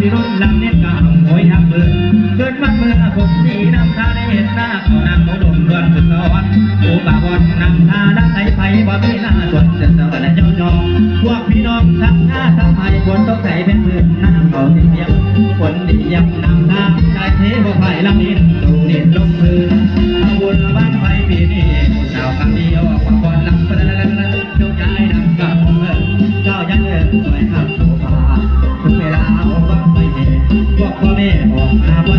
พิรุณลำเน็ตกะหอยทับเบิดเกิดมาเมื่อผมสีน้ำตาได้เห็นหน้าเขานางเขาดมล้วนสุดสวรรค์ผู้ป่าบอนนำตาดักไถ่ไปบ่มีหน้าส่วนเสือสวรรค์เจ้าจอมพวกพี่น้องทั้งหน้าทั้งไผ่ฝนตกใส่เป็นพื้นน้ำเขาติดเดียวฝนดียังนำทางได้เทบ่ไผ่ลำนินสู่เด่นลงพื้นบุญบ้านไผ่ปีนี้สาวคำเดียวความบอลลำประดันเจ้าใจดำกับเจ้ายันสวยหักโซฟาทุกเวลาออกบ้านไปพวกพ่อแม่ออกมา